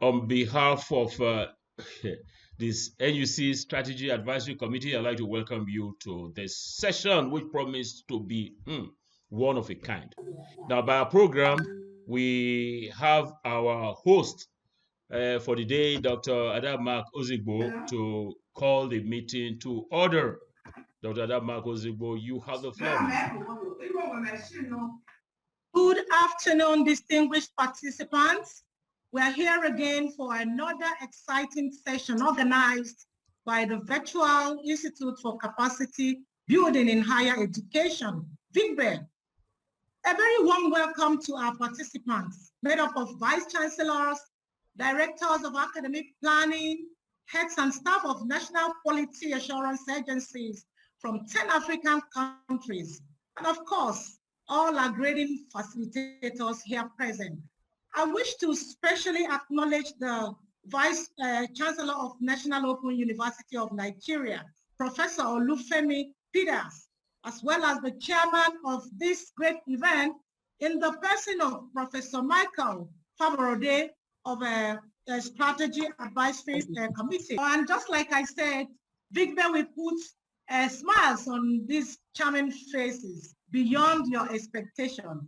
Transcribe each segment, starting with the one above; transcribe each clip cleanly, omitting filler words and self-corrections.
On behalf of this NUC Strategy Advisory Committee, I'd like to welcome you to this session, which promised to be one of a kind. Now, by our program, we have our host for the day, Dr. Adama Ozigbo, to call the meeting to order. Dr. Adama Ozigbo, you have the floor. Good afternoon, distinguished participants. We are here again for another exciting session organized by the Virtual Institute for Capacity Building in Higher Education, VICBE. A very warm welcome to our participants, made up of Vice Chancellors, Directors of Academic Planning, heads and staff of National Quality Assurance Agencies from 10 African countries, and of course, all our grading facilitators here present. I wish to specially acknowledge the Vice Chancellor of National Open University of Nigeria, Professor Olufemi Peters, as well as the chairman of this great event in the person of Professor Michael Favorode of a Strategy Advisory Committee. And just like I said, VICBE will put smiles on these charming faces beyond your expectation.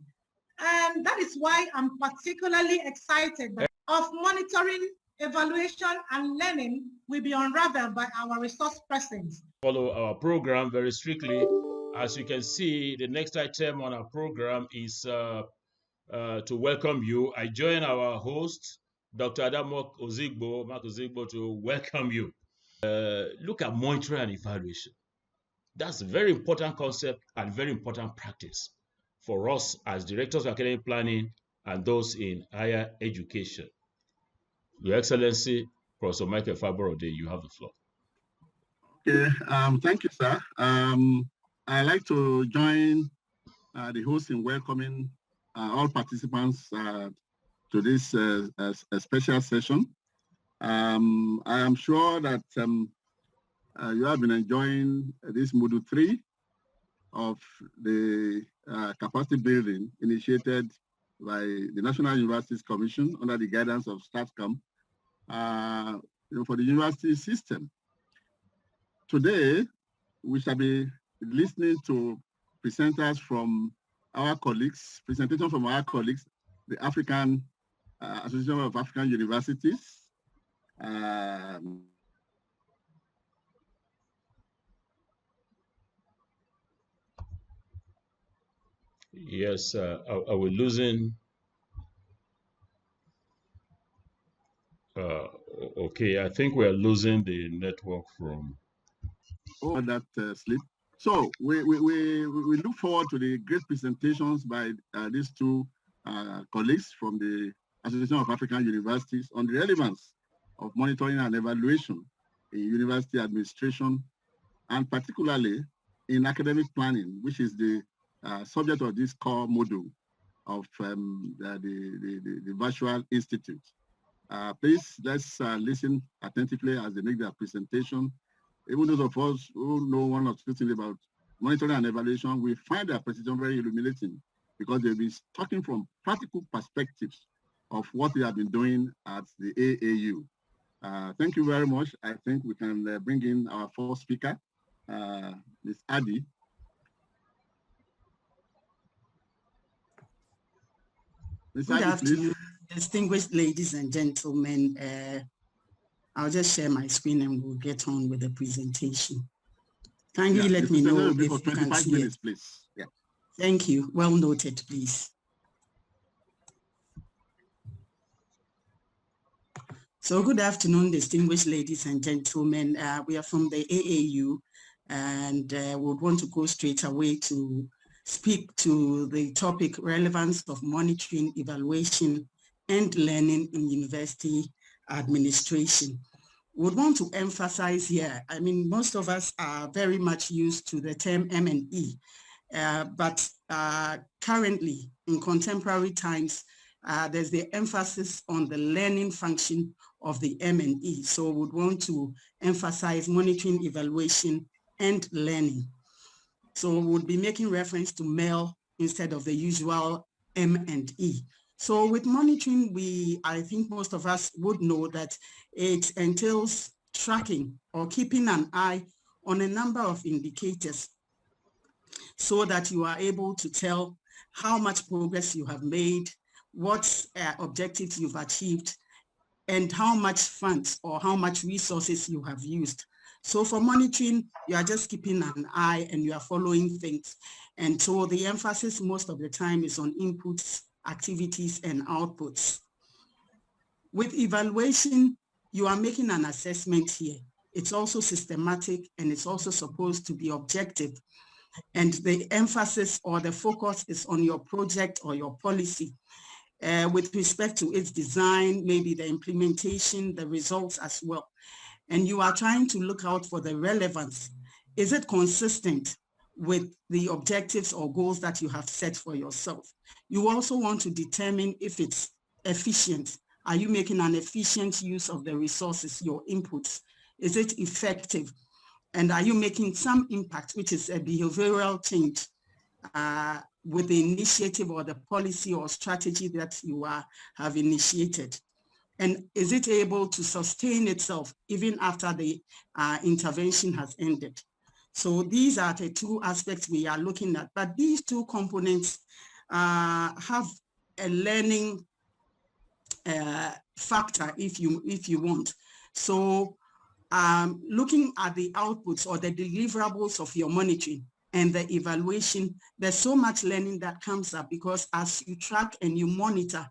And that is why I'm particularly excited of monitoring, evaluation, and learning will be unraveled by our resource persons. Follow our program very strictly. As you can see, the next item on our program is to welcome you. I join our host, Dr. Adama Ozigbo, to welcome you. Look at monitoring and evaluation. That's a very important concept and very important practice for us as directors of academic planning and those in higher education. Your Excellency, Professor Michael Favorode, you have the floor. Okay, thank you, sir. I'd like to join the host in welcoming all participants to this special session. I am sure that you have been enjoying this Module 3 of the capacity building initiated by the National Universities Commission under the guidance of STATCOM for the university system. Today, we shall be listening to presenters from our colleagues, presentation from our colleagues, the African Association of African Universities, Yes, are we losing? Okay, I think we are losing the network from. Oh, that slip. So we look forward to the great presentations by these two colleagues from the Association of African Universities on the relevance of monitoring and evaluation in university administration, and particularly in academic planning, which is the subject of this core module of the Virtual Institute. Please, let's listen attentively as they make their presentation. Even those of us who know one or two things about monitoring and evaluation, we find their presentation very illuminating because they'll be talking from practical perspectives of what they have been doing at the AAU. Thank you very much. I think we can bring in our first speaker, Ms. Addy. Good afternoon, distinguished ladies and gentlemen. I'll just share my screen and we'll get on with the presentation. Kindly let me know if you can see minutes, please. Yeah. Thank you. Well noted, please. So good afternoon, distinguished ladies and gentlemen. We are from the AAU and we would want to go straight away to speak to the topic relevance of monitoring, evaluation, and learning in university administration. We would want to emphasize here, I mean, most of us are very much used to the term M&E, but currently in contemporary times, there's the emphasis on the learning function of the M&E. So we would want to emphasize monitoring, evaluation, and learning. So we would be making reference to MEL instead of the usual M&E. So with monitoring, I think most of us would know that it entails tracking or keeping an eye on a number of indicators so that you are able to tell how much progress you have made, what objectives you've achieved, and how much funds or how much resources you have used. So for monitoring, you are just keeping an eye and you are following things. And so the emphasis most of the time is on inputs, activities, and outputs. With evaluation, you are making an assessment here. It's also systematic and it's also supposed to be objective. And the emphasis or the focus is on your project or your policy with respect to its design, maybe the implementation, the results as well. And you are trying to look out for the relevance. Is it consistent with the objectives or goals that you have set for yourself? You also want to determine if it's efficient. Are you making an efficient use of the resources, your inputs? Is it effective? And are you making some impact, which is a behavioral change with the initiative or the policy or strategy that you have initiated? And is it able to sustain itself even after the intervention has ended? So these are the two aspects we are looking at. But these two components have a learning factor, if you want. So looking at the outputs or the deliverables of your monitoring and the evaluation, there's so much learning that comes up because as you track and you monitor,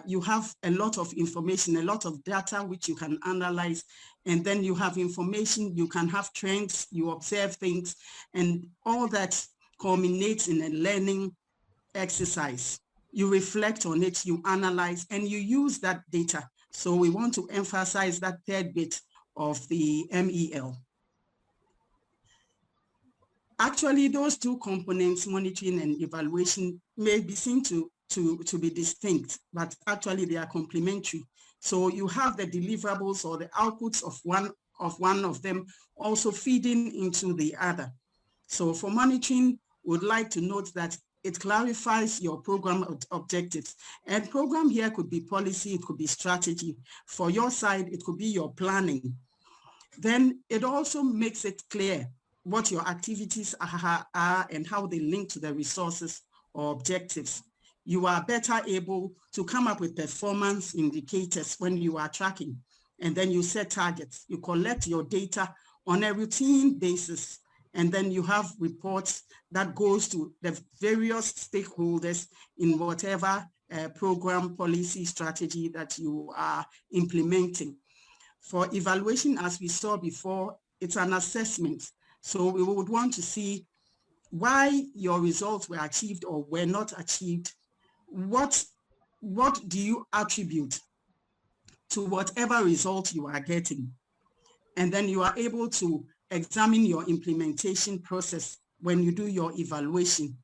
you have a lot of information, a lot of data which you can analyze, and then you have information, you can have trends, you observe things, and all that culminates in a learning exercise. You reflect on it, you analyze, and you use that data. So we want to emphasize that third bit of the MEL. Actually, those two components, monitoring and evaluation, may be seen to be distinct, but actually they are complementary. So you have the deliverables or the outputs of one of them also feeding into the other. So for monitoring, would like to note that it clarifies your program objectives. And program here could be policy, it could be strategy. For your side, it could be your planning. Then it also makes it clear what your activities are and how they link to the resources or objectives. You are better able to come up with performance indicators when you are tracking, and then you set targets. You collect your data on a routine basis, and then you have reports that goes to the various stakeholders in whatever program, policy, strategy that you are implementing. For evaluation, as we saw before, it's an assessment. So we would want to see why your results were achieved or were not achieved. What do you attribute to whatever result you are getting? And then you are able to examine your implementation process when you do your evaluation.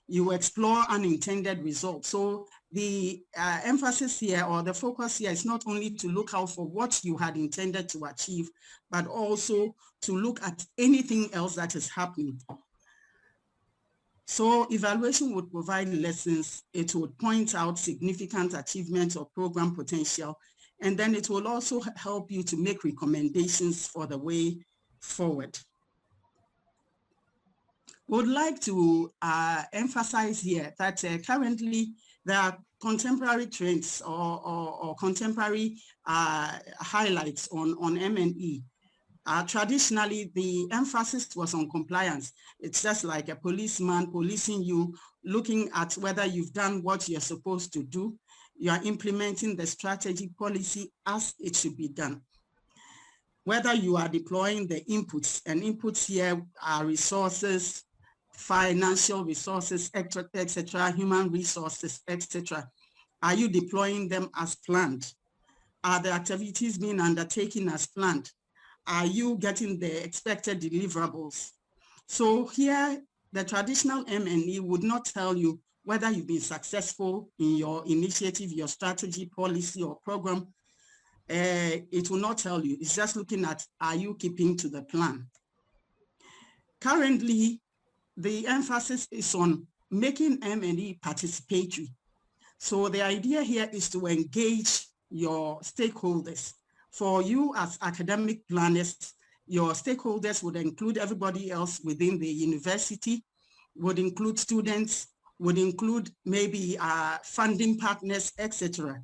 You explore unintended results. So the emphasis here or the focus here is not only to look out for what you had intended to achieve, but also to look at anything else that is happening. So evaluation would provide lessons. It would point out significant achievements or program potential, and then it will also help you to make recommendations for the way forward. Would like to emphasize here that currently there are contemporary trends or contemporary highlights on M&E. Traditionally, the emphasis was on compliance. It's just like a policeman policing you, looking at whether you've done what you're supposed to do. You are implementing the strategy policy as it should be done. Whether you are deploying the inputs, and inputs here are resources, financial resources, etc., human resources, etc. Are you deploying them as planned? Are the activities being undertaken as planned? Are you getting the expected deliverables? So here, the traditional M&E would not tell you whether you've been successful in your initiative, your strategy, policy, or program. It will not tell you. It's just looking at, are you keeping to the plan? Currently, the emphasis is on making M&E participatory. So the idea here is to engage your stakeholders. For you as academic planners, your stakeholders would include everybody else within the university, would include students, would include maybe funding partners, etc.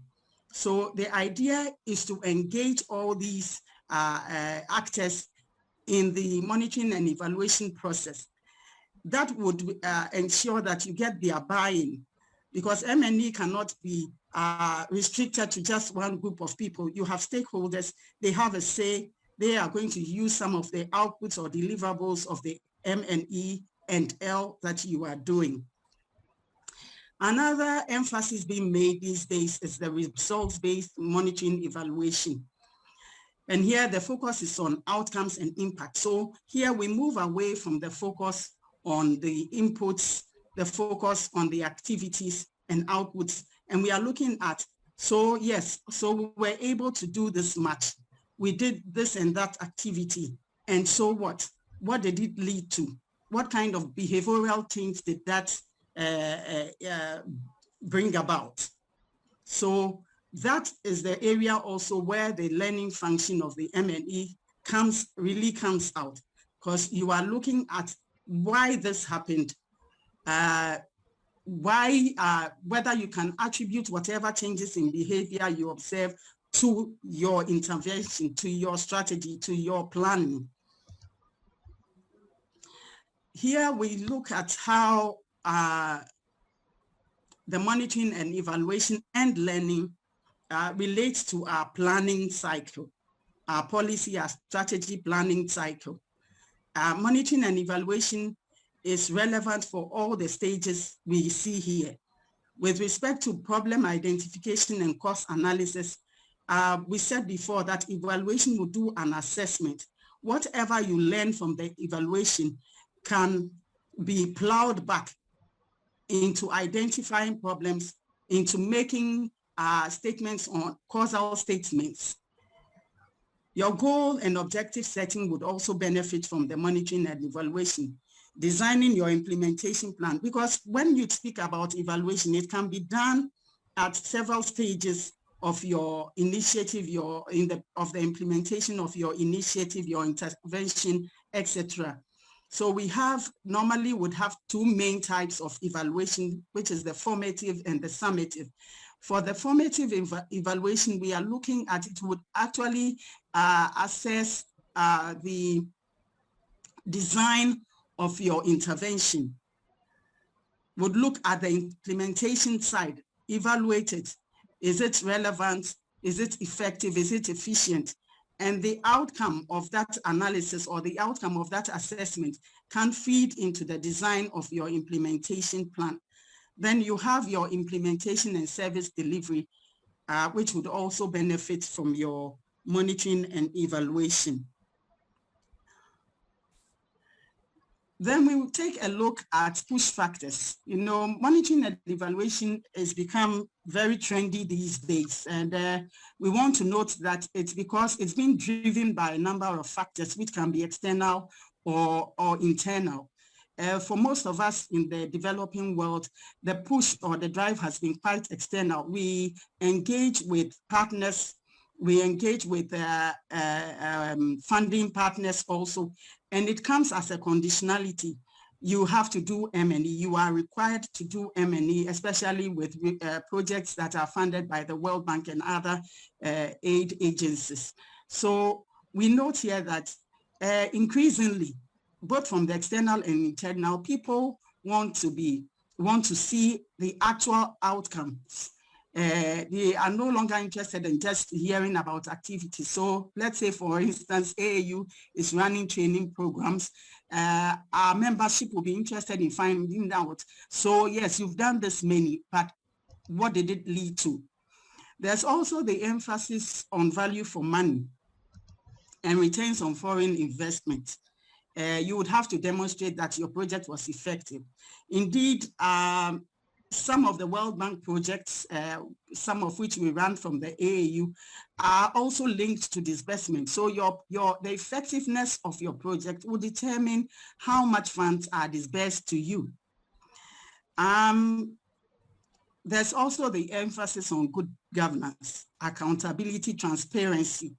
So the idea is to engage all these actors in the monitoring and evaluation process. That would ensure that you get their buy-in, because M&E cannot be restricted to just one group of people. You have stakeholders, they have a say, they are going to use some of the outputs or deliverables of the M&E and L that you are doing. Another emphasis being made these days is the results-based monitoring evaluation. And here the focus is on outcomes and impact. So here we move away from the focus on the inputs, the focus on the activities and outputs. And we are looking at, so yes, so we were able to do this much. We did this and that activity. And so what? What did it lead to? What kind of behavioral change did that bring about? So that is the area also where the learning function of the M&E really comes out, because you are looking at why this happened, whether you can attribute whatever changes in behavior you observe to your intervention, to your strategy, to your planning. Here we look at how the monitoring and evaluation and learning relates to our planning cycle, our policy, our strategy planning cycle. Monitoring and evaluation is relevant for all the stages we see here. With respect to problem identification and cost analysis, we said before that evaluation will do an assessment. Whatever you learn from the evaluation can be plowed back into identifying problems, into making statements on causal statements. Your goal and objective setting would also benefit from the monitoring and evaluation. Designing your implementation plan, because when you speak about evaluation, it can be done at several stages of your initiative, of the implementation of your initiative, your intervention, etc. So we normally would have two main types of evaluation, which is the formative and the summative. For the formative evaluation, we are looking at, it would actually assess the design of your intervention, would look at the implementation side, evaluate it. Is it relevant? Is it effective? Is it efficient? And the outcome of that analysis or the outcome of that assessment can feed into the design of your implementation plan. Then you have your implementation and service delivery, which would also benefit from your monitoring and evaluation. Then we will take a look at push factors. You know, monitoring and evaluation has become very trendy these days. And we want to note that it's because it's been driven by a number of factors, which can be external or internal. For most of us in the developing world, the push or the drive has been quite external. We engage with partners, we engage with funding partners also, and it comes as a conditionality. You have to do M&E. You are required to do M&E, especially with projects that are funded by the World Bank and other aid agencies. So we note here that increasingly, both from the external and internal, people want to see the actual outcomes. They are no longer interested in just hearing about activities. So let's say, for instance, AAU is running training programs. Our membership will be interested in finding out. So yes, you've done this many, but what did it lead to? There's also the emphasis on value for money and returns on foreign investment. You would have to demonstrate that your project was effective. Indeed, some of the World Bank projects, some of which we run from the AAU, are also linked to disbursement. So the effectiveness of your project will determine how much funds are disbursed to you. There's also the emphasis on good governance, accountability, transparency.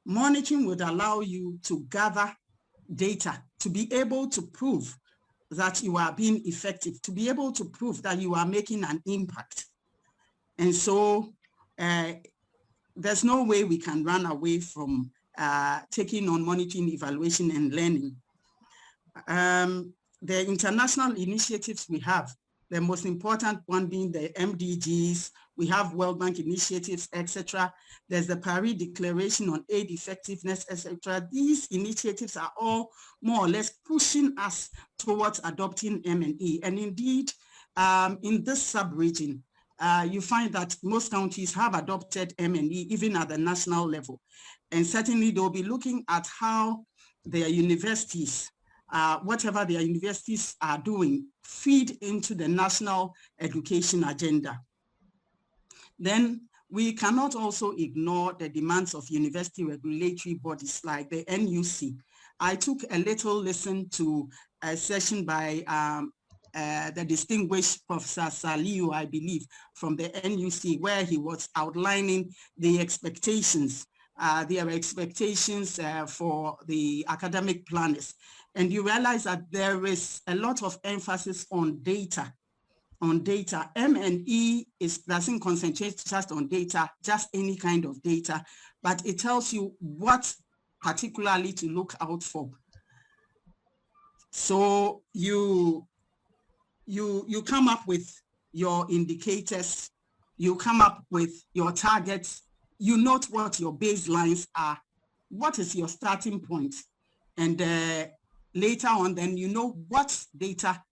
Monitoring would allow you to gather data, to be able to prove that you are being effective, to be able to prove that you are making an impact. And so there's no way we can run away from taking on monitoring, evaluation, and learning. The international initiatives we have, the most important one being the MDGs, we have World Bank initiatives, etc. There's the Paris Declaration on Aid Effectiveness, etc. These initiatives are all more or less pushing us towards adopting M&E. And indeed, in this sub-region, you find that most countries have adopted M&E, even at the national level. And certainly they'll be looking at how their universities, whatever their universities are doing, feed into the national education agenda. Then we cannot also ignore the demands of university regulatory bodies like the NUC. I took a little listen to a session by the distinguished Professor Saliu, I believe, from the NUC, where he was outlining the expectations, their expectations for the academic planners. And you realize that there is a lot of emphasis on data. M&E doesn't concentrate just on data, just any kind of data, but it tells you what particularly to look out for. So you come up with your indicators, you come up with your targets, you note what your baselines are, what is your starting point, and later on then you know what data.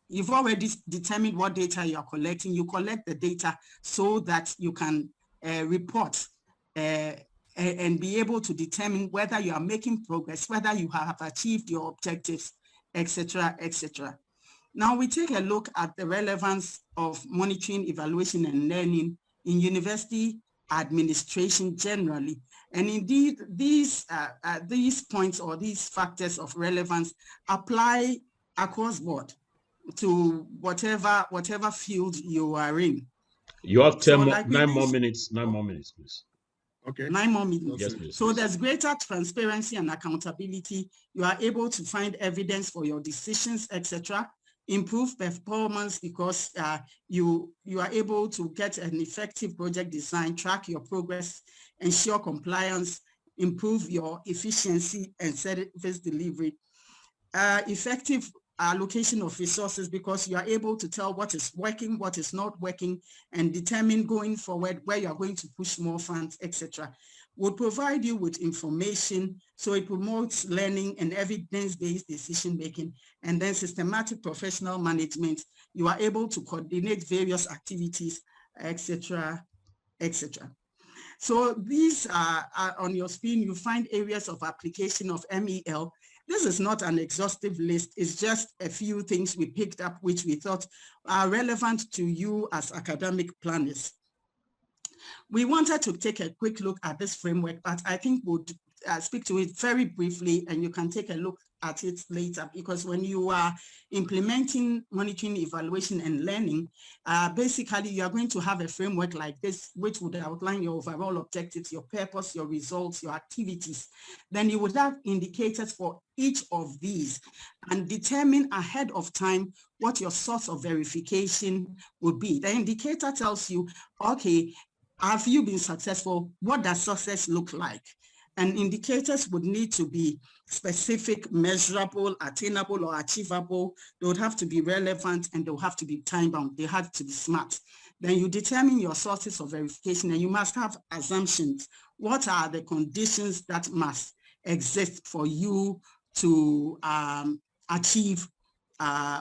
You've already determined what data you are collecting. You collect the data so that you can report and be able to determine whether you are making progress, whether you have achieved your objectives, etc., etc. Now we take a look at the relevance of monitoring, evaluation, and learning in university administration generally. And indeed, these points or these factors of relevance apply across board to whatever field you are in. You have 9 more minutes, please. Okay. 9 more minutes. Yes, please. So there's greater transparency and accountability. You are able to find evidence for your decisions, etc. Improve performance because you are able to get an effective project design, track your progress, ensure compliance, improve your efficiency and service delivery. Effective allocation of resources because you are able to tell what is working, what is not working, and determine going forward where you are going to push more funds, etc. Will provide you with information, so it promotes learning and evidence-based decision-making, and then systematic professional management. You are able to coordinate various activities, etc., etc. So these are on your screen. You find areas of application of MEL. This is not an exhaustive list. It's just a few things we picked up which we thought are relevant to you as academic planners. We wanted to take a quick look at this framework, but I think we'll speak to it very briefly and you can take a look at it later, because when you are implementing monitoring, evaluation, and learning, basically you are going to have a framework like this, which would outline your overall objectives, your purpose, your results, your activities. Then you would have indicators for each of these and determine ahead of time what your source of verification would be. The indicator tells you, okay, have you been successful? What does success look like? And indicators would need to be specific, measurable, attainable, or achievable. They would have to be relevant and they'll have to be time-bound. They have to be smart. Then you determine your sources of verification and you must have assumptions. What are the conditions that must exist for you to achieve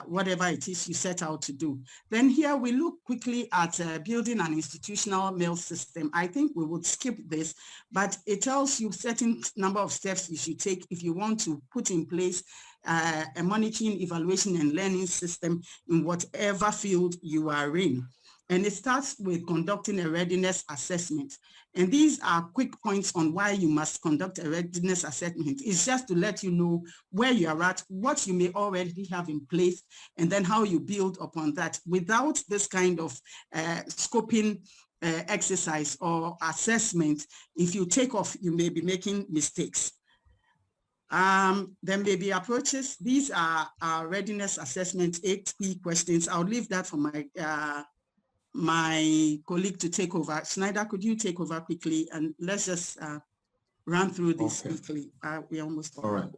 whatever it is you set out to do? Then here we look quickly at building an institutional mail system. I think we would skip this, but it tells you certain number of steps you should take if you want to put in place a monitoring, evaluation, and learning system in whatever field you are in. And it starts with conducting a readiness assessment. And these are quick points on why you must conduct a readiness assessment. It's just to let you know where you are at, what you may already have in place, and then how you build upon that. Without this kind of scoping exercise or assessment, if you take off, you may be making mistakes. There may be approaches. These are our readiness assessment 8 key questions. I'll leave that for my colleague to take over. Schneider, could you take over quickly and let's just run through this quickly. We're almost all right.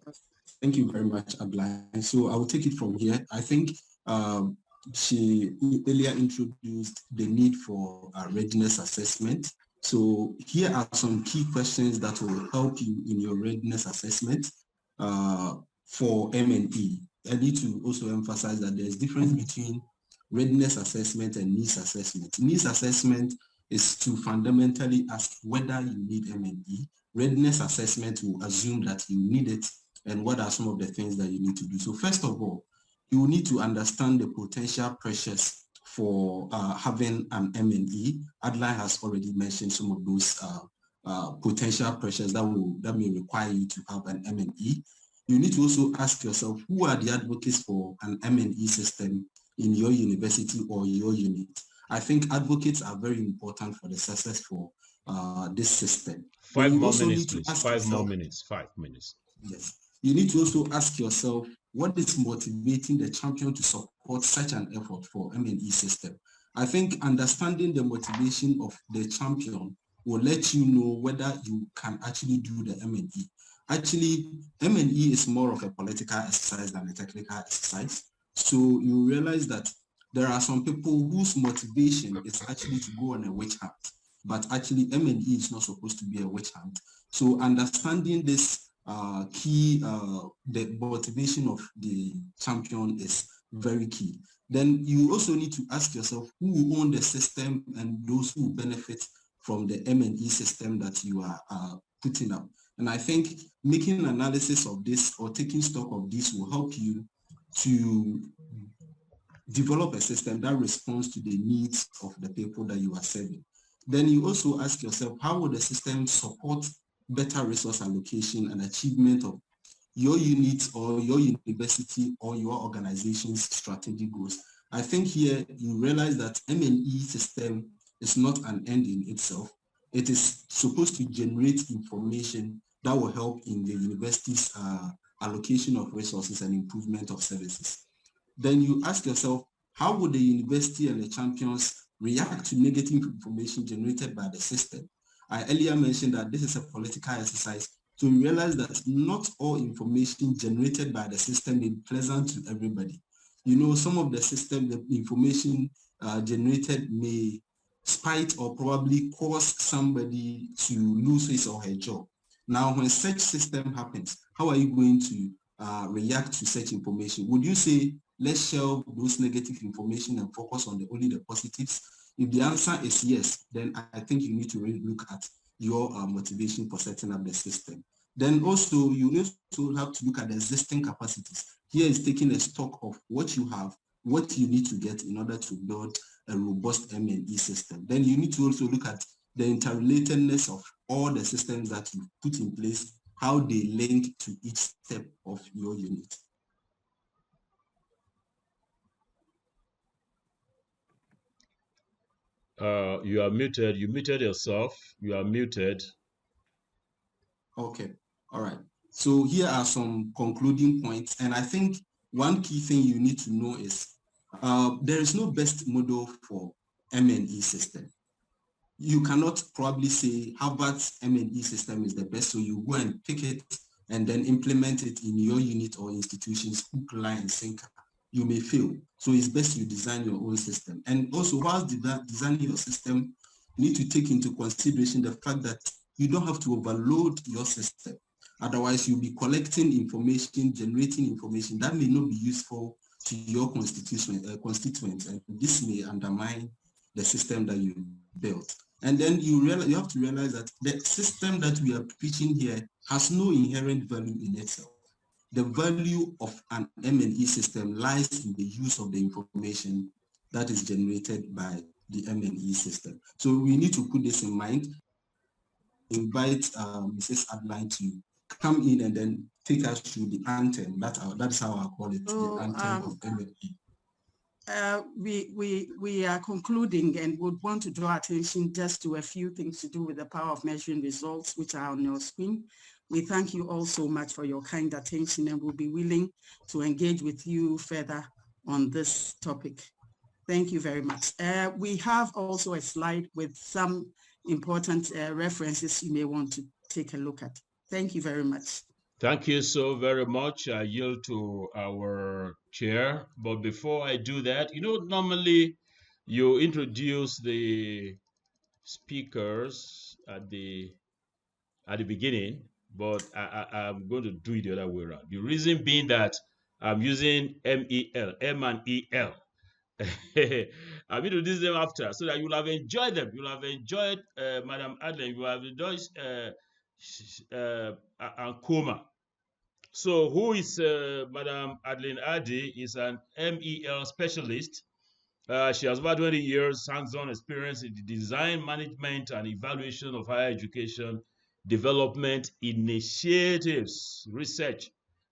Thank you very much, Adeline. So I will take it from here. I think she earlier introduced the need for a readiness assessment. So here are some key questions that will help you in your readiness assessment for M&E. I need to also emphasize that there's difference between readiness assessment and needs assessment. Needs assessment is to fundamentally ask whether you need M&E. Readiness assessment will assume that you need it and what are some of the things that you need to do. So first of all, you will need to understand the potential pressures for having an M&E. Adeline has already mentioned some of those potential pressures that may require you to have an M&E. You need to also ask yourself, who are the advocates for an M&E system in your university or your unit? I think advocates are very important for the success for this system. 5 more minutes, please. 5 more minutes. 5 minutes. Yes. You need to also ask yourself, what is motivating the champion to support such an effort for M&E system? I think understanding the motivation of the champion will let you know whether you can actually do the M&E. Actually, M&E is more of a political exercise than a technical exercise. So you realize that there are some people whose motivation is actually to go on a witch hunt, but actually M&E is not supposed to be a witch hunt. So understanding this the motivation of the champion is very key. Then you also need to ask yourself who own the system and those who benefit from the M&E system that you are putting up. And I think making an analysis of this or taking stock of this will help you to develop a system that responds to the needs of the people that you are serving. Then you also ask yourself, how will the system support better resource allocation and achievement of your unit or your university or your organization's strategic goals? I think here you realize that M&E system is not an end in itself. It is supposed to generate information that will help in the university's allocation of resources and improvement of services. Then you ask yourself, how would the university and the champions react to negative information generated by the system? I earlier mentioned that this is a political exercise, so we realize that not all information generated by the system is pleasant to everybody. You know, some of the system, the information generated may spite or probably cause somebody to lose his or her job. Now, when such system happens, how are you going to react to such information? Would you say, let's shelve those negative information and focus on only the positives? If the answer is yes, then I think you need to really look at your motivation for setting up the system. Then also, you need to have to look at the existing capacities. Here is taking a stock of what you have, what you need to get in order to build a robust M&E system. Then you need to also look at the interrelatedness of all the systems that you put in place, how they link to each step of your unit. You are muted. You muted yourself. You are muted. Okay. All right. So here are some concluding points. And I think one key thing you need to know is there is no best model for M&E system. You cannot probably say Harvard's M&E system is the best, so you go and pick it and then implement it in your unit or institution's hook, line, and sinker. You may fail. So it's best you design your own system. And also, whilst designing your system, you need to take into consideration the fact that you don't have to overload your system. Otherwise, you'll be collecting information, generating information that may not be useful to your constituents, and this may undermine the system that you built. And then you have to realize that the system that we are preaching here has no inherent value in itself. The value of an M&E system lies in the use of the information that is generated by the M&E system. So we need to put this in mind. invite Mrs. Adeline to come in and then take us through the anthem. That's how I call it, the anthem of MLE. We are concluding and would want to draw attention just to a few things to do with the power of measuring results, which are on your screen. We thank you all so much for your kind attention and will be willing to engage with you further on this topic. Thank you very much. We have also a slide with some important references you may want to take a look at. Thank you very much. Thank you so very much. I yield to our chair. But before I do that, normally you introduce the speakers at the beginning, but I'm going to do it the other way around. The reason being that I'm using M-E-L, M and E-L. I'm introducing them after, so that you'll have enjoyed them. You'll have enjoyed Madam Adeline. You will have enjoyed Ankoma. So who is Madam Adeline Addy? Is an MEL specialist. She has about 20 years hands-on experience in the design, management, and evaluation of higher education development initiatives, research,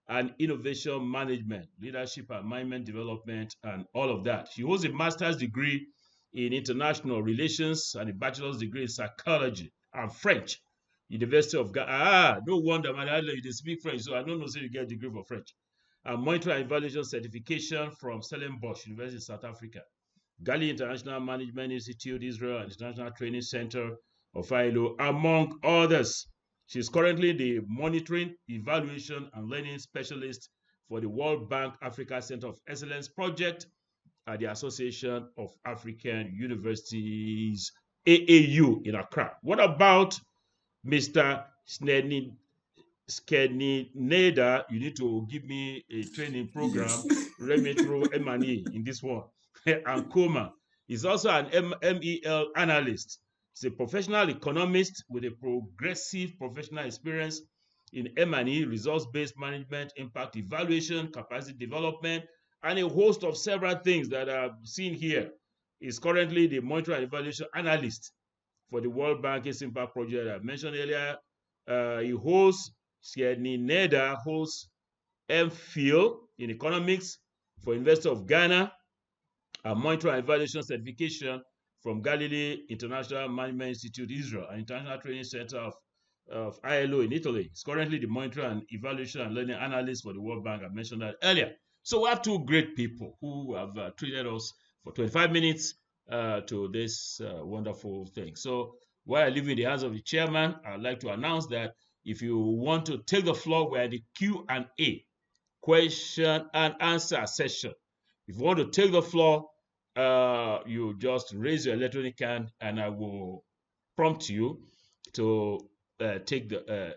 and innovation management, leadership and management development, and all of that. She holds a master's degree in international relations and a bachelor's degree in psychology and French. University of Ghana. No wonder, man, you speak French, so I don't know if you get a degree for French. And monitoring and evaluation certification from Stellenbosch University, South Africa. Gali International Management Institute, Israel, and International Training Center of ILO, among others. She's currently the monitoring, evaluation, and learning specialist for the World Bank Africa Center of Excellence project at the Association of African Universities, AAU, in Accra. What about Mr. Skennineda? You need to give me a training program, run me through M&E in this one. Ankoma is also an MEL analyst. He's a professional economist with a progressive professional experience in M&E, results-based management, impact evaluation, capacity development, and a host of several things that I've seen here. He's currently the monitoring and evaluation analyst for the World Bank's Impact Project I mentioned earlier. Skennineda holds MPhil in economics for University of Ghana, a monitoring and evaluation certification from Galilee International Management Institute, Israel, an international training center of ILO in Italy. He's currently the monitoring and evaluation and learning analyst for the World Bank. I mentioned that earlier. So we have two great people who have treated us for 25 minutes to this wonderful thing. So while I leave in the hands of the chairman, I'd like to announce that if you want to take the floor, we're at the Q&A, question and answer session. If you want to take the floor, you just raise your electronic hand and I will prompt you to take the,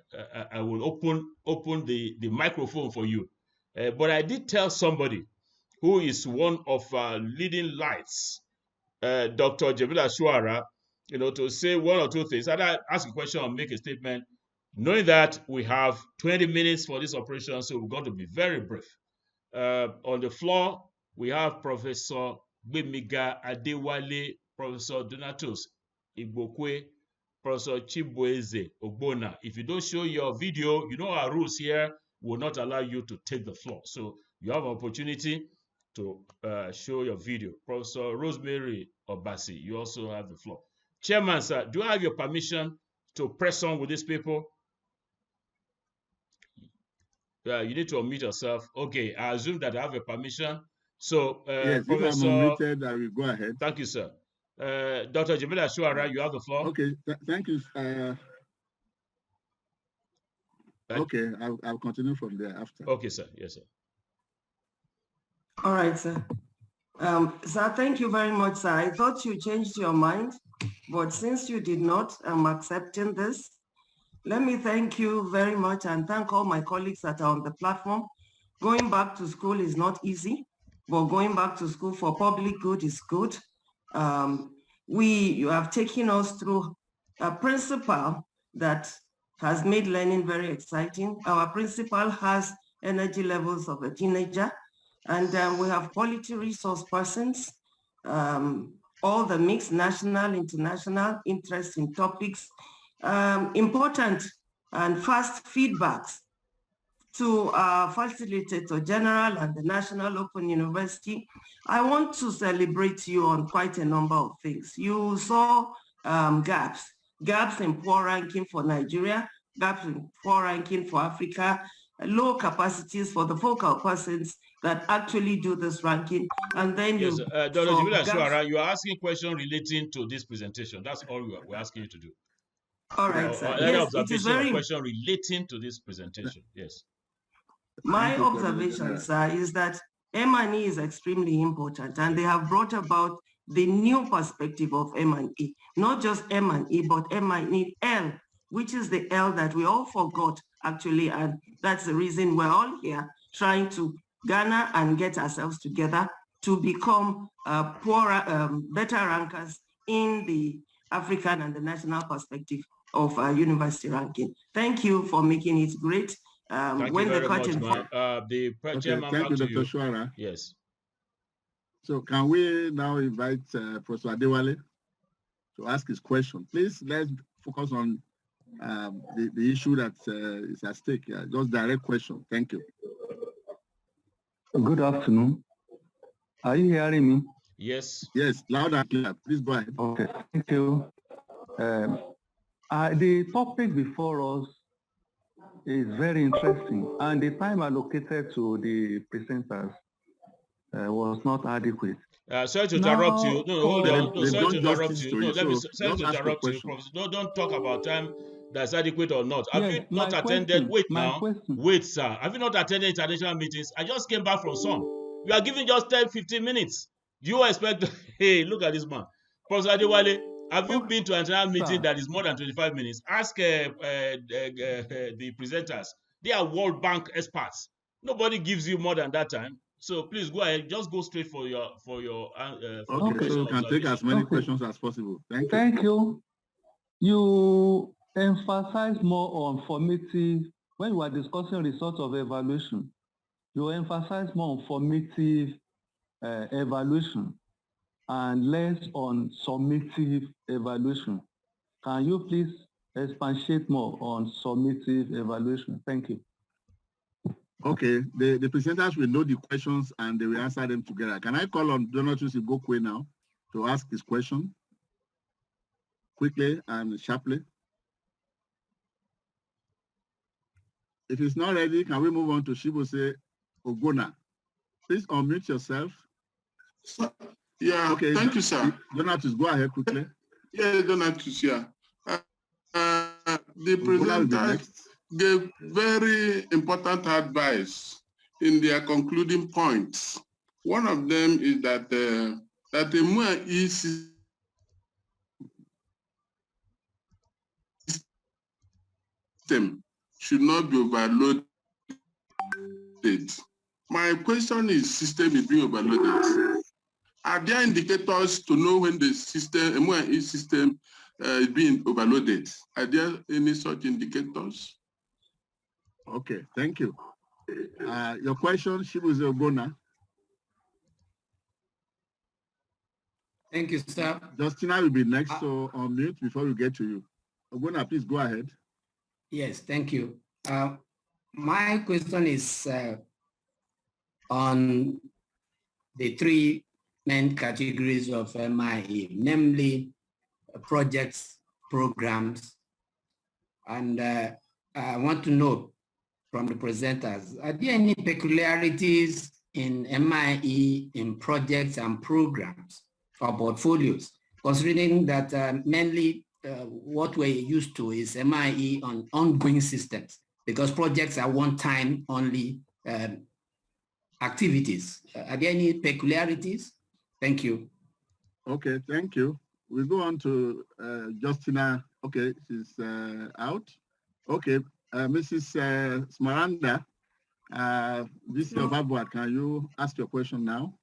I will open the microphone for you. But I did tell somebody who is one of our leading lights, Dr. Jamila Shuara, to say one or two things. Either ask a question or make a statement, knowing that we have 20 minutes for this operation, so we've got to be very brief. On the floor, we have Professor Gbemiga Adewale, Professor Donatus Igbokwe, Professor Chibueze Ogbona. If you don't show your video, our rules here will not allow you to take the floor. So you have an opportunity to show your video. Professor Rosemary Obasi, you also have the floor. Chairman, sir, do I have your permission to press on with these people? You need to unmute yourself. Okay, I assume that I have a permission. So, yes, Professor, if I'm unmuted, I will go ahead. Thank you, sir. Dr. Jamila Shuara, you have the floor. Okay, thank you. Okay, I'll continue from there after. Okay, sir. Yes, sir. All right, sir. Sir, thank you very much, sir. I thought you changed your mind, but since you did not, I'm accepting this. Let me thank you very much and thank all my colleagues that are on the platform. Going back to school is not easy, but going back to school for public good is good. You have taken us through a principle that has made learning very exciting. Our principal has energy levels of a teenager, and we have quality resource persons, all the mixed national, international interest in topics, important and fast feedbacks to our Facilitator General and the National Open University. I want to celebrate you on quite a number of things. You saw gaps in poor ranking for Nigeria, gaps in poor ranking for Africa, low capacities for the focal persons that actually do this ranking. And then yes, Dr. Jibila, you are asking questions relating to this presentation. That's all we're asking you to do. All right, sir. Any Yes, it is very question relating to this presentation. Yes. My observation, sir, is that M&E is extremely important, and they have brought about the new perspective of M&E, not just M&E, but M&E-L, which is the L that we all forgot, actually, and that's the reason we're all here trying to garner and get ourselves together to become better rankers in the African and the national perspective of university ranking. Thank you for making it great. Thank when you very the curtain much, the chairman, thank you, Dr. you. Shuara. Yes. So can we now invite Professor Adewale to ask his question? Please, let's focus on the issue that is at stake. Just direct question. Thank you. Good afternoon. Are you hearing me? Yes. Yes, loud and clear. Please go ahead. Okay, thank you. The topic before us is very interesting, and the time allocated to the presenters was not adequate. Sorry to interrupt you. No, hold on. No, sorry to interrupt you. No, let me sorry to interrupt you, Professor. No, don't talk about time that's adequate or not. Have you not attended? Wait now. Wait, sir. Have you not attended international meetings? I just came back from some. You are giving just 10, 15 minutes. Do you expect? Hey, look at this man. Professor Adewale, have you been to an international meeting that is more than 25 minutes? Ask the presenters. They are World Bank experts. Nobody gives you more than that time. So please go ahead. Just go straight for your okay, so you can take as many questions as possible. Thank you. Thank you. You emphasize more on formative when you are discussing results of evaluation. You emphasize more on formative evaluation and less on summative evaluation. Can you please expatiate more on summative evaluation? Thank you. Okay, the presenters will know the questions and they will answer them together. Can I call on Donatus Igokwe now to ask his question quickly and sharply? If it's not ready, can we move on to Shibose Ogona? Please unmute yourself. Yeah, okay. Thank you, sir. Donatus, go ahead quickly. Yeah, Donatus, yeah. The presenter gave very important advice in their concluding points. One of them is that that the more easy system should not be overloaded. My question is, system is being overloaded. Are there indicators to know when the system, MOE system is being overloaded? Are there any such indicators? Okay, thank you. Your question, Shibose Ogona. Thank you, sir. Justina will be next, so unmute before we get to you. Ogona, please go ahead. Yes, thank you. My question is on the three main categories of MIE, namely projects, programs, and I want to know from the presenters, are there any peculiarities in MIE in projects and programs or portfolios, considering that mainly what we're used to is MIE on ongoing systems, because projects are one-time only activities. Are there any peculiarities? Thank you. Okay, thank you. We'll go on to Justina. Okay, she's out. Okay, Mrs. Smaranda, this is your Babwat. Can you ask your question now?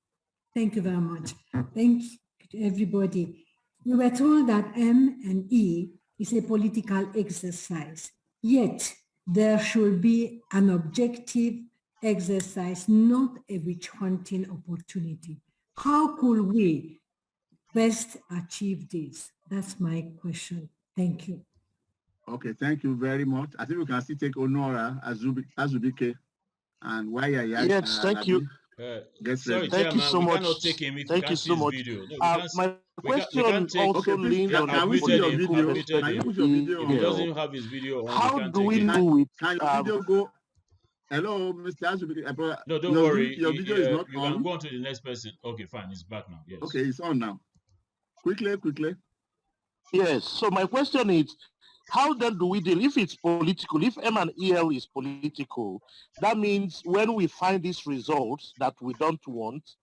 Thank you very much. Thanks to everybody. We were told that M&E is a political exercise, yet there should be an objective exercise, not a witch hunting opportunity. How could we best achieve this? That's my question. Thank you. Okay, thank you very much. I think we can still take Honora Azubike and Waya. Yes, thank you. Sorry, thank you so we much. cannot take him if thank we you can't so see his much. video. No, My question we can't take, also leans on can we see your video? Can you put your video If he doesn't have his video on, how we can't do we take it. do it? Can your video go? Hello, Mr. Azubike. No, don't worry. Your video is not you on. can go on to the next person. Okay, fine. It's back now. Yes. Okay, it's on now. Quickly. Yes. So my question is, how then do we deal if it's political? If M&EL is political, that means when we find these results that we don't want,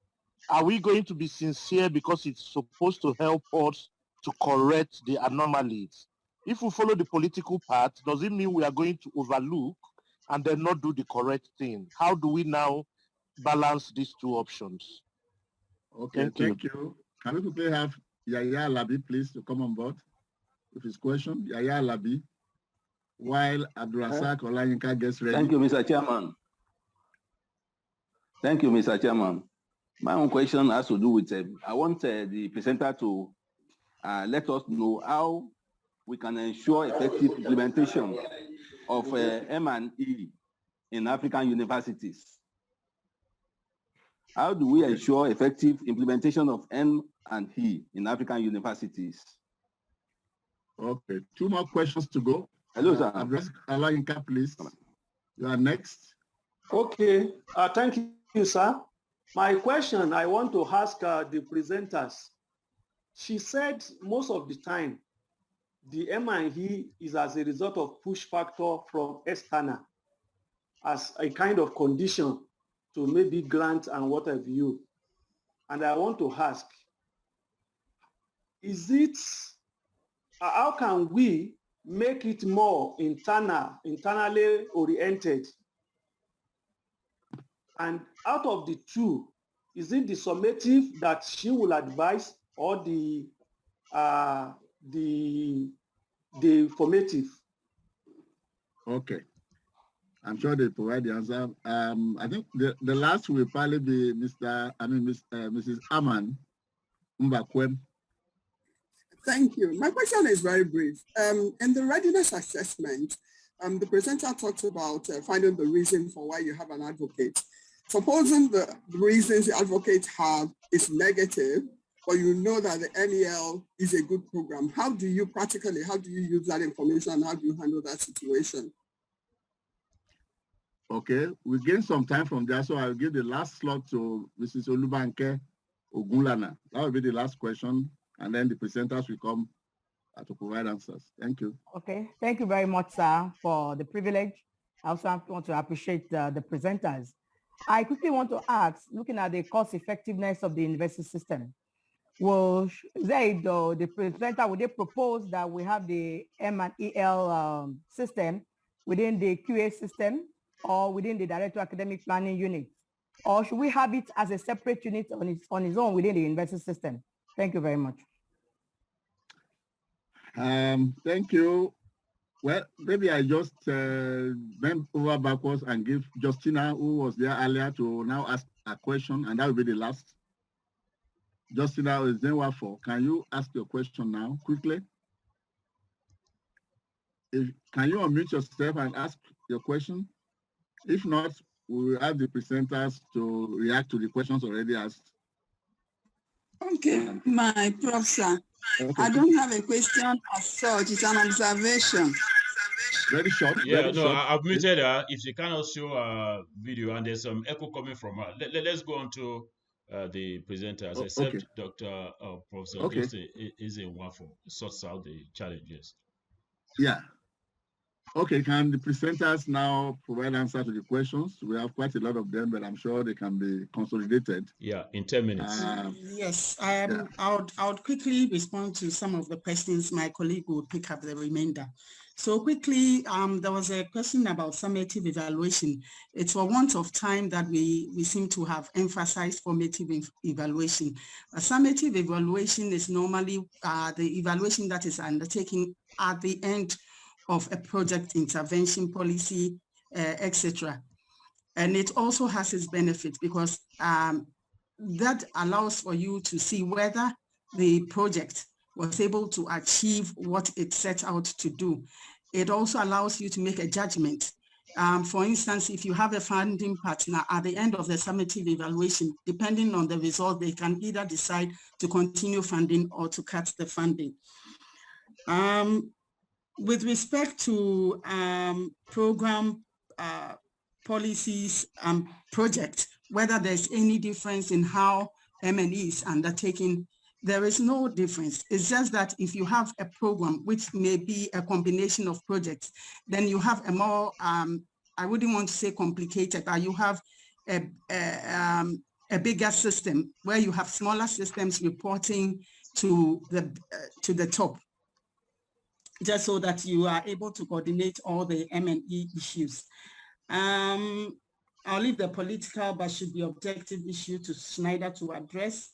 are we going to be sincere because it's supposed to help us to correct the anomalies? If we follow the political path, does it mean we are going to overlook and then not do the correct thing? How do we now balance these two options? Okay, thank you. Can we quickly have Yaya Labi, please, to come on board with his question? Yaya Labi, while Abdurrazak Olayinka gets ready. Thank you, Mr. Chairman. Thank you, Mr. Chairman. My own question has to do with, I want the presenter to let us know how we can ensure effective implementation of M&E in African universities. How do we ensure effective implementation of M&E in African universities? Okay, 2 more questions to go. Hello, sir. Olayinka, please. You are next. Okay, thank you, sir. My question I want to ask the presenters. She said most of the time, the M&E is as a result of push factor from external as a kind of condition to maybe grant and what have you. And I want to ask, is it, how can we make it more internally oriented? And out of the two, is it the summative that she will advise or the formative? Okay. I'm sure they provide the answer. I think the last will probably be Mrs. Aman Mbakwem. Thank you. My question is very brief. In the readiness assessment, the presenter talked about finding the reason for why you have an advocate. Supposing the reasons the advocates have is negative, but you know that the MEL is a good program, how do you use that information? How do you handle that situation? Okay, we gain some time from there, so I'll give the last slot to Mrs. Olubanke Ogunlana. That will be the last question, and then the presenters will come to provide answers. Thank you. Okay, thank you very much, sir, for the privilege. I also want to appreciate the presenters. I quickly want to ask, looking at the cost effectiveness of the university system, will the presenter, would they propose that we have the M&EL system within the QA system or within the Director Academic Planning unit? Or should we have it as a separate unit on its own within the university system? Thank you very much. Thank you. Well, maybe I just bend over backwards and give Justina, who was there earlier, to now ask a question, and that will be the last. Justina is then what for? Can you ask your question now, quickly? Can you unmute yourself and ask your question? If not, we will have the presenters to react to the questions already asked. Okay, my professor. Okay. I don't have a question as such, it's an observation. Very short. Yeah, very no, short. I've muted her. If she cannot show a video and there's some echo coming from her, let's go on to the presenters, except okay. Dr. Professor Eze-Nwafo sorts out the challenges. Yeah. Okay, can the presenters now provide answer to the questions? We have quite a lot of them, but I'm sure they can be consolidated. Yeah, in 10 minutes. Yes, I would quickly respond to some of the questions. My colleague will pick up the remainder. So quickly, there was a question about summative evaluation. It's for want of time that we seem to have emphasized formative evaluation. A summative evaluation is normally the evaluation that is undertaken at the end of a project intervention policy, etc. And it also has its benefits because that allows for you to see whether the project was able to achieve what it set out to do. it also allows you to make a judgment. For instance, if you have a funding partner at the end of the summative evaluation, depending on the result, they can either decide to continue funding or to cut the funding. With respect to program policies and projects, whether there's any difference in how M&E is undertaken, there is no difference. It's just that if you have a program, which may be a combination of projects, then you have a more, I wouldn't want to say complicated, but you have a bigger system where you have smaller systems reporting to the top, just so that you are able to coordinate all the M&E issues. I'll leave the political but should be objective issue to Schneider to address.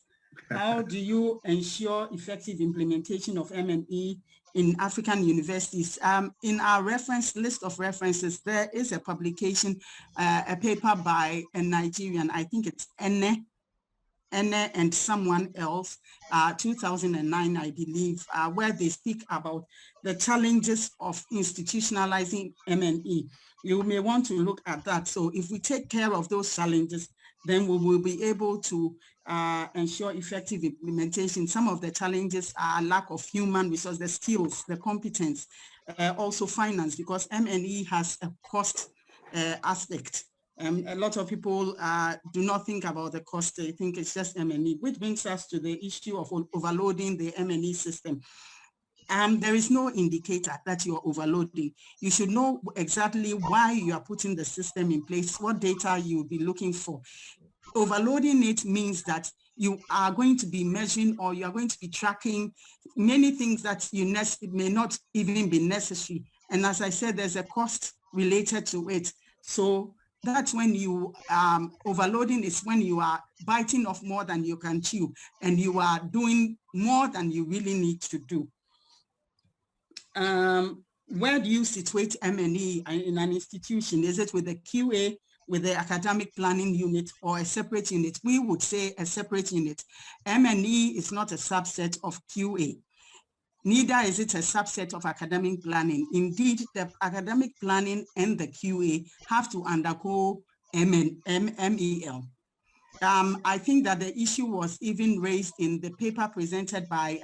How do you ensure effective implementation of M&E in African universities? In our reference list of references, there is a publication, a paper by a Nigerian, I think it's Ene and someone else, 2009, I believe, where they speak about the challenges of institutionalizing M&E. You may want to look at that. So if we take care of those challenges, then we will be able to ensure effective implementation. Some of the challenges are lack of human resources, the skills, the competence, also finance, because M&E has a cost aspect. A lot of people do not think about the cost. They think it's just M&E, which brings us to the issue of overloading the M&E system. There is no indicator that you are overloading. You should know exactly why you are putting the system in place, what data you'll be looking for. Overloading it means that you are going to be measuring or you are going to be tracking many things that you may not even be necessary. And as I said, there's a cost related to it. So that's when you overloading is when you are biting off more than you can chew and you are doing more than you really need to do. Where do you situate M&E in an institution? Is it with the QA, with the academic planning unit, or a separate unit? We would say a separate unit. M&E is not a subset of QA. Neither is it a subset of academic planning. Indeed, the academic planning and the QA have to undergo MEL. I think that the issue was even raised in the paper presented by,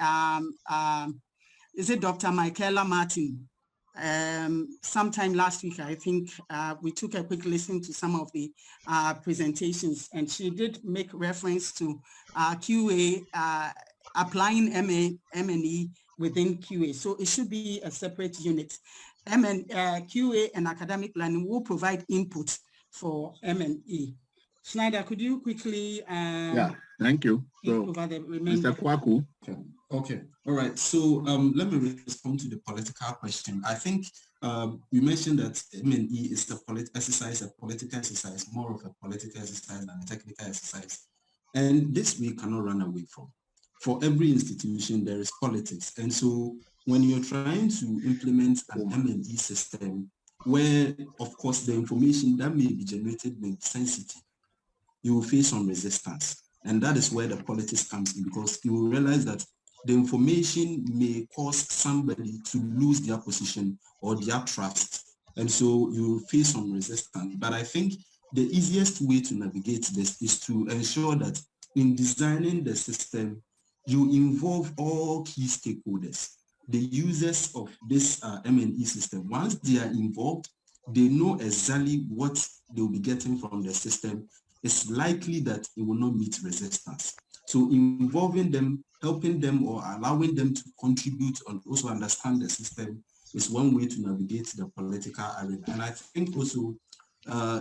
is it Dr. Michaela Martin? Sometime last week, I think we took a quick listen to some of the presentations, and she did make reference to QA applying M&E within QA. So it should be a separate unit. QA and academic planning will provide input for M&E. Schneider, could you quickly yeah, thank you. So, Mr. Kwaku. Okay, all right. So let me respond to the political question. I think you mentioned that M&E is a political exercise, more of a political exercise than a technical exercise. And this we cannot run away from. For every institution, there is politics. And so when you're trying to implement an M&E system where, of course, the information that may be generated may be sensitive, you will face some resistance. And that is where the politics comes in, because you will realize that the information may cause somebody to lose their position or their trust. And so you will face some resistance. But I think the easiest way to navigate this is to ensure that in designing the system, you involve all key stakeholders, the users of this M&E system. Once they are involved, they know exactly what they'll be getting from the system. It's likely that it will not meet resistance. So involving them, helping them, or allowing them to contribute and also understand the system is one way to navigate the political arena. And I think also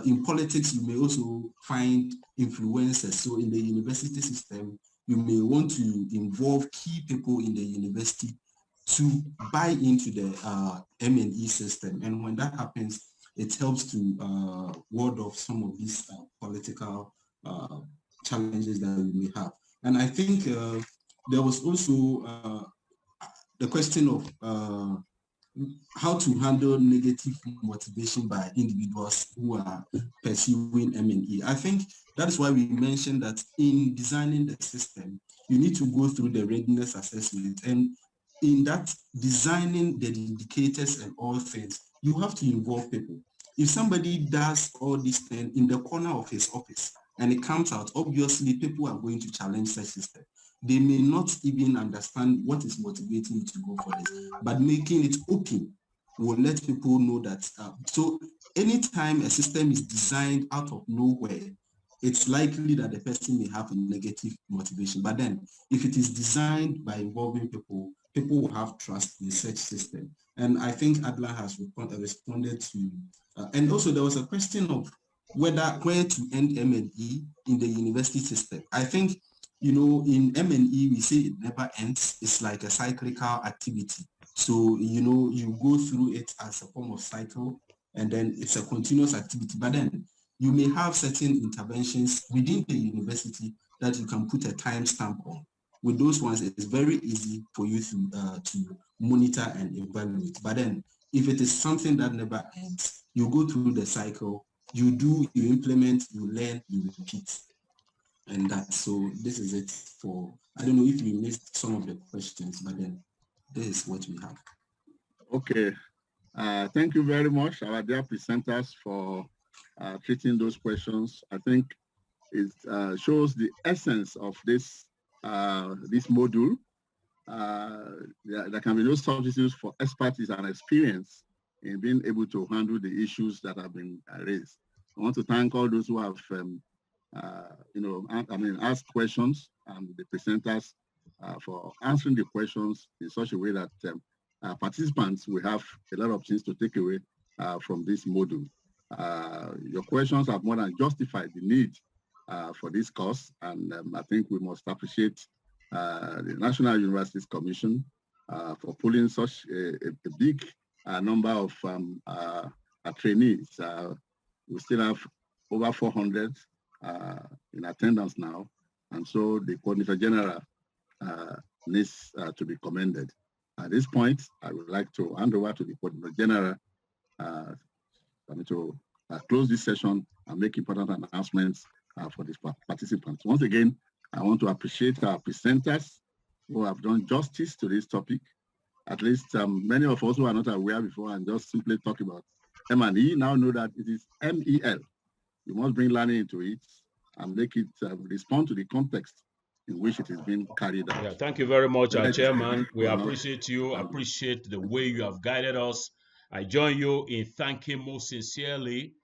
in politics, you may also find influencers. So in the university system, you may want to involve key people in the university to buy into the M&E system. And when that happens, it helps to ward off some of these political challenges that we may have. And I think there was also the question of how to handle negative motivation by individuals who are pursuing M&E. I think that is why we mentioned that in designing the system, you need to go through the readiness assessment. And in that designing the indicators and all things, you have to involve people. If somebody does all these things in the corner of his office and it comes out, obviously people are going to challenge such system. They may not even understand what is motivating you to go for this, but making it open will let people know that. So anytime a system is designed out of nowhere, it's likely that the person may have a negative motivation. But then if it is designed by involving people, people will have trust in such system. And I think Adeline has responded to, and also there was a question of where to end M&E in the university system. I think, in M&E, we say it never ends. It's like a cyclical activity. So, you go through it as a form of cycle, and then it's a continuous activity. But then you may have certain interventions within the university that you can put a timestamp on. With those ones, it's very easy for you to monitor and evaluate. But then if it is something that never ends, you go through the cycle, you implement, you learn, you repeat. And so this is it for, I don't know if we missed some of the questions, but then this is what we have. Okay. Thank you very much, our dear presenters, for treating those questions. I think it shows the essence of this module. There can be no substitutes for expertise and experience in being able to handle the issues that have been raised. I want to thank all those who have, asked questions, and the presenters for answering the questions in such a way that participants will have a lot of things to take away from this module. Your questions have more than justified the need for this course, and I think we must appreciate the National Universities Commission for pulling such a big number of trainees. We still have over 400 in attendance now, and so the Coordinator General needs to be commended. At this point, I would like to hand over to the Coordinator General to close this session and make important announcements for these participants. Once again, I want to appreciate our presenters who have done justice to this topic. At least many of us who are not aware before and just simply talk about M&E now know that it is MEL. You must bring learning into it and make it respond to the context in which it is being carried out. Yeah, thank you very much, our chairman. We appreciate you, appreciate the way you have guided us. I join you in thanking most sincerely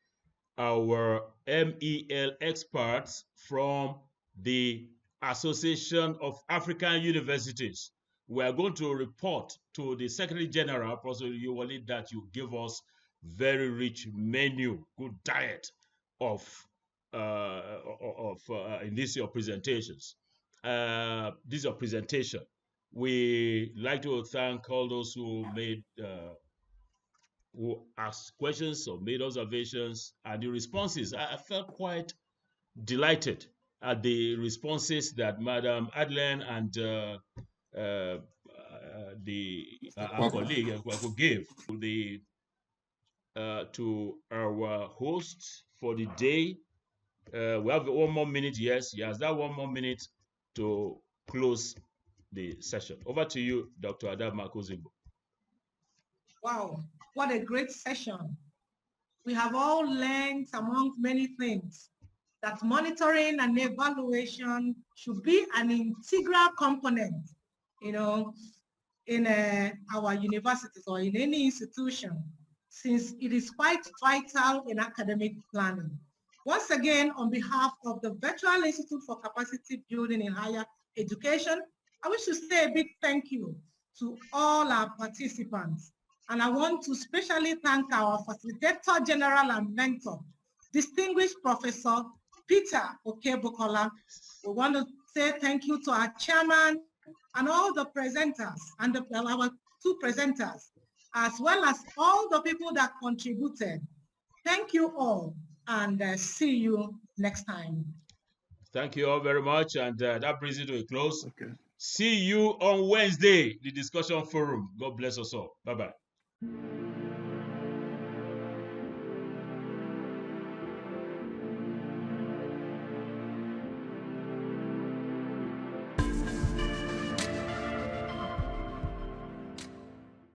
our MEL experts from the Association of African Universities. We are going to report to the Secretary General, Professor Yuwali, that you give us very rich menu, good diet of in this your presentations. This is your presentation. We like to thank all those who made who asked questions or made observations and the responses. I felt quite delighted at the responses that Madam Adeline and our colleague Kwaku gave to our host for the day. We have 1 more minute. Yes, that 1 more minute to close the session. Over to you, Dr. Adama Kozigbo. Wow, what a great session. We have all learned, among many things, that monitoring and evaluation should be an integral component, in our universities or in any institution, since it is quite vital in academic planning. Once again, on behalf of the Virtual Institute for Capacity Building in Higher Education, I wish to say a big thank you to all our participants. And I want to specially thank our Facilitator General and Mentor, distinguished Professor Peter Okebokola. We want to say thank you to our chairman and all the presenters and our 2 presenters, as well as all the people that contributed. Thank you all, and see you next time. Thank you all very much, and that brings it to a close. Okay. See you on Wednesday, the discussion forum. God bless us all. Bye-bye.